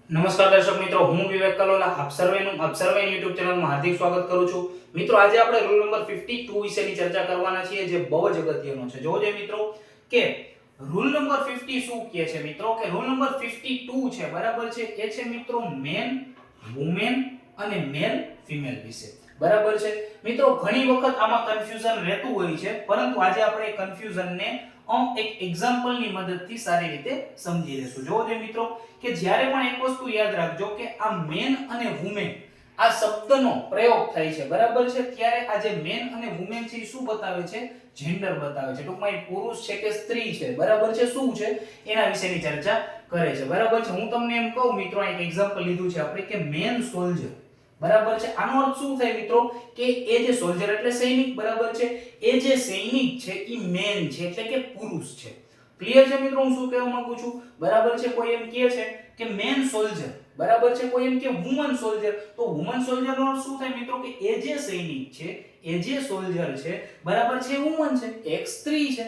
નમસ્કાર દર્શક મિત્રો, હું વિવેક કલોલા આપ સર્વેનું YouTube ચેનલમાં હાર્દિક સ્વાગત કરું છું. મિત્રો, આજે આપણે રૂલ નંબર 52 વિશેની ચર્ચા કરવાના છીએ, જે બહુ જ અગત્યનો છે. જોજો મિત્રો કે રૂલ નંબર 50 શું કહે છે મિત્રો, કે રૂલ નંબર 52 છે, બરાબર છે, એ છે મિત્રો મેન, વુમેન અને મેલ ફિમેલ વિશે. બરાબર છે મિત્રો, ઘણી વખત આમાં કન્ફ્યુઝન રહેતું હોય છે, પરંતુ આજે આપણે એ કન્ફ્યુઝનને એક એક્ઝામ્પલની મદદથી સારી રીતે સમજી લેશું. જોજો મિત્રો કે જ્યારે પણ એક વસ્તુ યાદ રાખજો કે આ મેન અને વુમેન આ શબ્દનો પ્રયોગ થાય છે, બરાબર છે, ત્યારે આ જે મેન અને વુમેન છે એ શું બતાવે છે? જેન્ડર બતાવે છે. ટૂંકમાં એ પુરુષ છે કે સ્ત્રી છે, બરાબર છે, શું છે એના વિશેની ચર્ચા કરે છે. બરાબર છે. હું તમને એમ કહું મિત્રો, એક એક્ઝામ્પલ લીધું છે આપણે કે મેન સોલ્જર, બરાબર છે. આનો અર્થ શું થાય મિત્રો, કે એ જે સોલ્જર એટલે સૈનિક, બરાબર છે, એ જે સૈનિક છે એ મેન છે, એટલે કે પુરુષ છે. ક્લિયર છે મિત્રો હું શું કહેવા માંગુ છું? બરાબર છે. કોઈ એમ કહે છે કે મેન સોલ્જર, બરાબર છે, કોઈ એમ કે વુમન સોલ્જર, તો વુમન સોલ્જર નો અર્થ શું થાય મિત્રો, કે એ જે સૈનિક છે, એ જે સોલ્જર છે, બરાબર છે, વુમન છે, એક સ્ત્રી છે.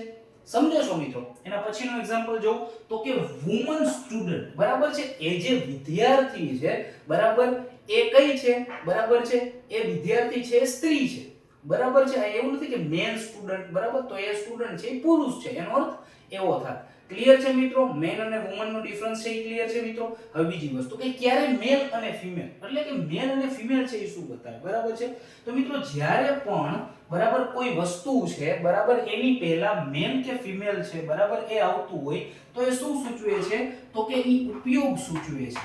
સમજો છો મિત્રો? એના પછીનો એક્ઝામ્પલ જો તો કે વુમન સ્ટુડન્ટ, બરાબર છે, એ જે વિદ્યાર્થી છે, બરાબર, એ કઈ છે? બરાબર છે, એ વિદ્યાર્થી છે, સ્ત્રી છે. બરાબર છે. આ એવું નથી કે મેન સ્ટુડન્ટ, બરાબર, તો એ સ્ટુડન્ટ છે એ પુરુષ છે, એનો અર્થ એવો થાય. ક્લિયર છે મિત્રો? મેન અને વુમન નો ડિફરન્સ છે એ ક્લિયર છે મિત્રો? હવે બીજી વસ્તુ કે ક્યારે મેલ અને ફિમેલ, એટલે કે મેલ અને ફિમેલ છે એ શું બતાવે? બરાબર છે. તો મિત્રો જ્યારે પણ બરાબર કોઈ વસ્તુ છે, બરાબર, એની પહેલા મેન કે ફિમેલ છે, બરાબર, એ આવતું હોય તો એ શું સૂચવે છે? તો કે એ ઉપયોગ સૂચવે છે.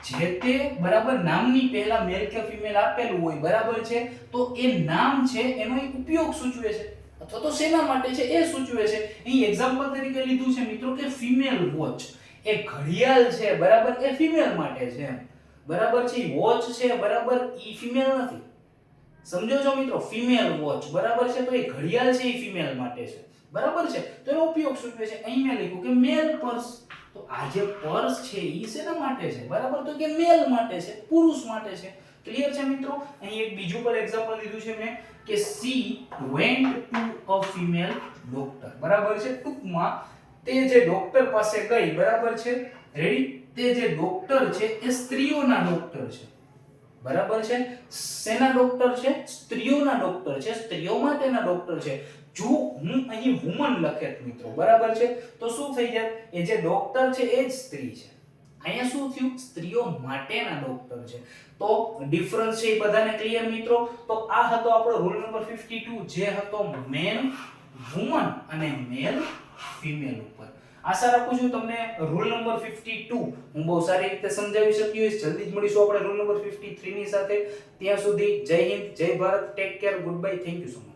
જે તે બરાબર નામની પહેલા મેલ કે ફિમેલ આપેલું હોય, બરાબર છે, તો એ નામ છે એનો એક ઉપયોગ સૂચવે છે, અથવા તો શેના માટે છે એ સૂચવે છે. અહીં એક્ઝામ્પલ તરીકે લીધું છે મિત્રો કે ફિમેલ વોચ, એ ઘડિયાળ છે, બરાબર, એ ફિમેલ માટે છે, બરાબર છે. વોચ છે, બરાબર, ઈ ફિમેલ નથી. સમજો છો મિત્રો? ફિમેલ વોચ, બરાબર છે, તો એ ઘડિયાળ છે એ ફિમેલ માટે છે, બરાબર છે, તો એનો ઉપયોગ સૂચવે છે. અહીં મેં લખ્યું કે મેલ પર્સ, તો આ જે પર્સ છે ઈ શેના માટે છે? બરાબર, તો કે મેલ માટે છે, પુરુષ માટે છે. ક્લિયર છે મિત્રો? અહીં એક બીજું પર એક્ઝામ્પલ લીધું છે મેં કે she went to a female doctor, બરાબર છે. ટૂંકમાં તે જે ડોક્ટર પાસે ગઈ, બરાબર છે, રેડી, તે જે ડોક્ટર છે એ સ્ત્રીઓના ડોક્ટર છે, બરાબર છે. શેના ડોક્ટર છે? સ્ત્રીઓના ડોક્ટર છે, સ્ત્રીઓ માટેના ડોક્ટર છે. જો હું અહીં વુમન લખેત મિત્રો, બરાબર છે, તો શું થઈ જાય? એ જે ડોક્ટર છે એ જ સ્ત્રી છે. અહીંયા શું થયું? સ્ત્રીઓ માટેના ડોક્ટર છે. તો ડિફરન્સ છે એ બધાને ક્લિયર મિત્રો? તો આ હતો આપણો રૂલ નંબર 52, જે હતો મેન, વુમન અને મેલ ફિમેલ ઉપર. આશા રાખું છું તમને રૂલ નંબર 52 હું બહુ સારી રીતે સમજાવી શક્યો હોઈશ. જલ્દી જ મળીશું આપણે રૂલ નંબર 53 ની સાથે. ત્યાં સુધી જય હિન્દ, જય Bharat, take care, good bye, thank you so much.